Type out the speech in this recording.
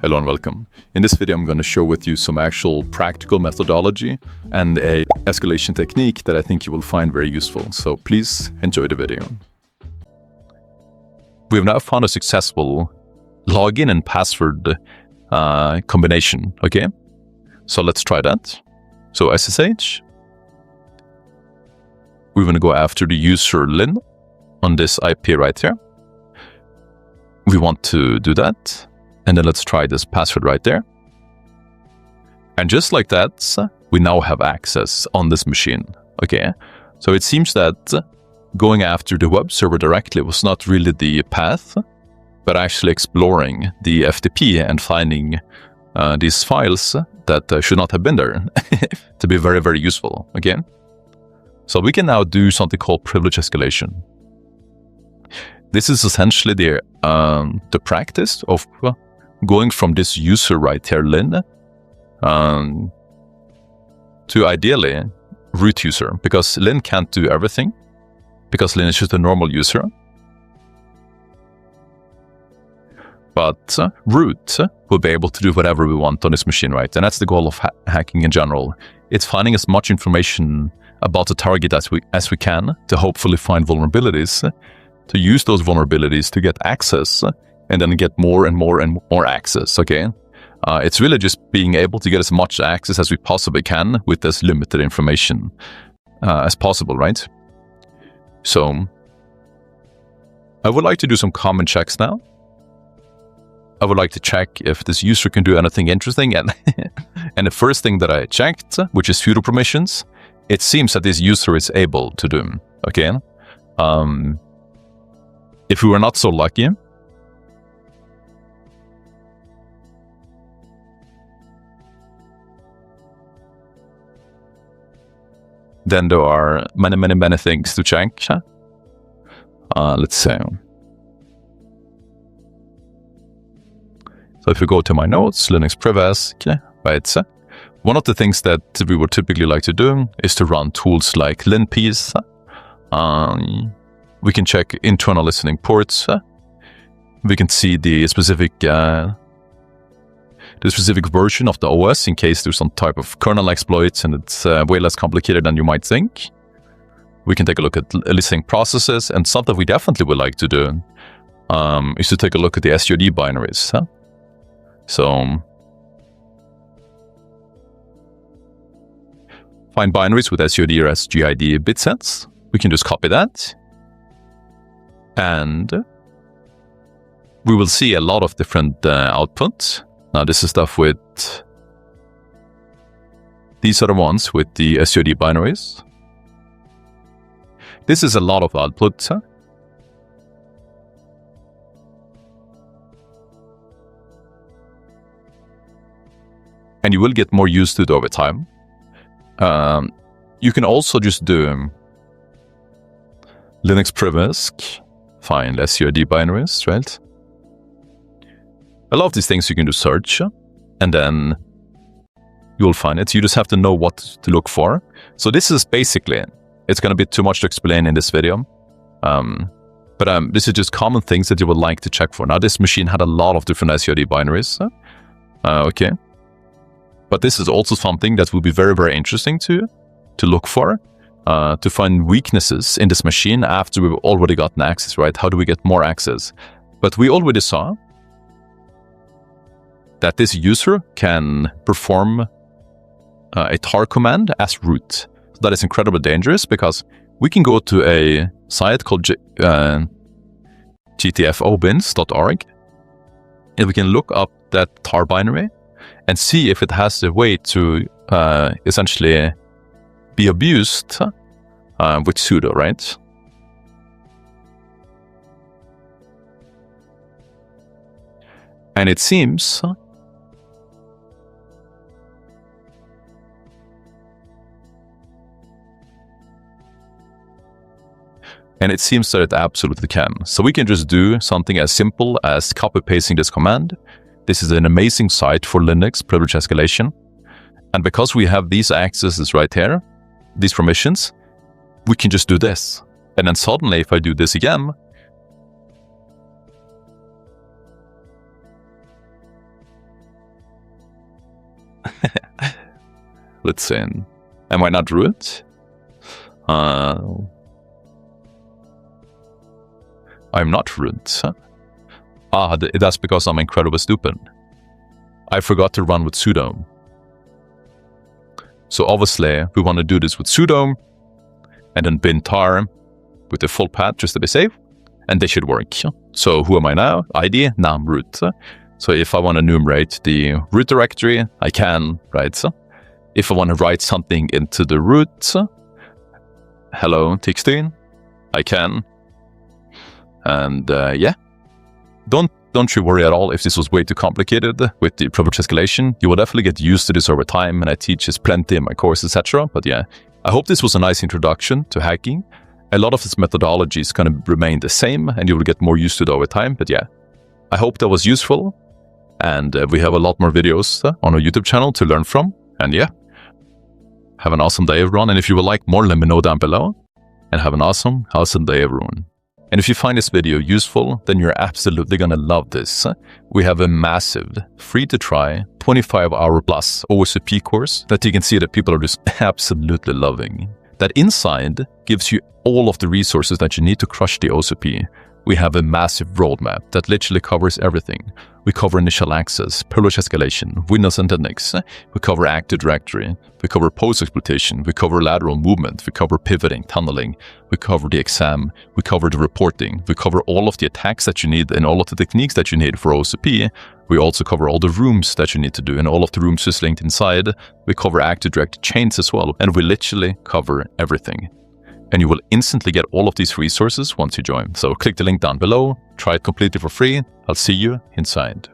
Hello and welcome. In this video, I'm going to show with you some actual practical methodology and a escalation technique that I think you will find very useful. So please enjoy the video. We've now found a successful login and password combination, okay? So let's try that. So SSH. We're going to go after the user Lynn on this IP right here. We want to do that. And then let's try this password right there. And just like that, we now have access on this machine. Okay, so it seems that going after the web server directly was not really the path, but actually exploring the FTP and finding these files that should not have been there to be very, very useful. Okay, so we can now do something called privilege escalation. This is essentially the practice of going from this user right here, Lynn, to ideally root user, because Lynn can't do everything, because Lynn is just a normal user. But root will be able to do whatever we want on this machine, right? And that's the goal of hacking in general. It's finding as much information about the target as we can to hopefully find vulnerabilities, to use those vulnerabilities to get access, and then get more and more and more access, okay? It's really just being able to get as much access as we possibly can with as limited information as possible, right? So, I would like to do some common checks now. I would like to check if this user can do anything interesting, and and the first thing that I checked, which is sudo permissions, it seems that this user is able to do, okay? If we were not so lucky, then there are many things to check. Let's say. So if we go to my notes, Linux privask, right? One of the things that we would typically like to do is to run tools like linpiece. We can check internal listening ports. We can see the specific version of the OS in case there's some type of kernel exploits and it's way less complicated than you might think. We can take a look at listening processes, and something we definitely would like to do is to take a look at the SUD binaries. So, find binaries with SUD or SGID bitsets. We can just copy that. And we will see a lot of different outputs. Now this is stuff with, these are the ones with the SUD binaries. This is a lot of output. And you will get more used to it over time. You can also just do Linux privask, find SUD binaries, right? A lot of these things you can do search, and then you'll find it. You just have to know what to look for. So this is basically, it's going to be too much to explain in this video. But this is just common things that you would like to check for. Now this machine had a lot of different SUD binaries. Okay. But this is also something that will be very, very interesting to look for, to find weaknesses in this machine after we've already gotten access, right? How do we get more access? But we already saw that this user can perform a tar command as root. So that is incredibly dangerous because we can go to a site called GTFOBins.org and we can look up that tar binary and see if it has a way to essentially be abused with sudo, right? And it seems that it absolutely can. So we can just do something as simple as copy-pasting this command. This is an amazing site for Linux privilege escalation. And because we have these accesses right here, these permissions, we can just do this. And then suddenly, if I do this again, Let's see. Am I not root? I'm not root. That's because I'm incredibly stupid. I forgot to run with sudo. So obviously, we want to do this with sudo, and then bin tar with the full path just to be safe, and they should work. So who am I now? ID, now I'm root. So if I want to enumerate the root directory, I can, right? If I want to write something into the root, hello txt, I can. And yeah, don't you worry at all if this was way too complicated with the privilege escalation. You will definitely get used to this over time, and I teach this plenty in my course, etc. But yeah, I hope this was a nice introduction to hacking. A lot of this methodology is going to remain the same, and you will get more used to it over time. But yeah, I hope that was useful. And we have a lot more videos on our YouTube channel to learn from. And yeah, have an awesome day, everyone. And if you would like more, let me know down below. And have an awesome day, everyone. And if you find this video useful, then you're absolutely going to love this. We have a massive, free-to-try, 25-hour plus OSCP course that you can see that people are just absolutely loving. That inside gives you all of the resources that you need to crush the OSCP. We have a massive roadmap that literally covers everything. We cover initial access, privilege escalation, Windows and Linux. We cover Active Directory. We cover post-exploitation. We cover lateral movement. We cover pivoting, tunneling. We cover the exam. We cover the reporting. We cover all of the attacks that you need and all of the techniques that you need for OSCP. We also cover all the rooms that you need to do, and all of the rooms is linked inside. We cover Active Directory chains as well, and we literally cover everything. And you will instantly get all of these resources once you join. So click the link down below, try it completely for free. I'll see you inside.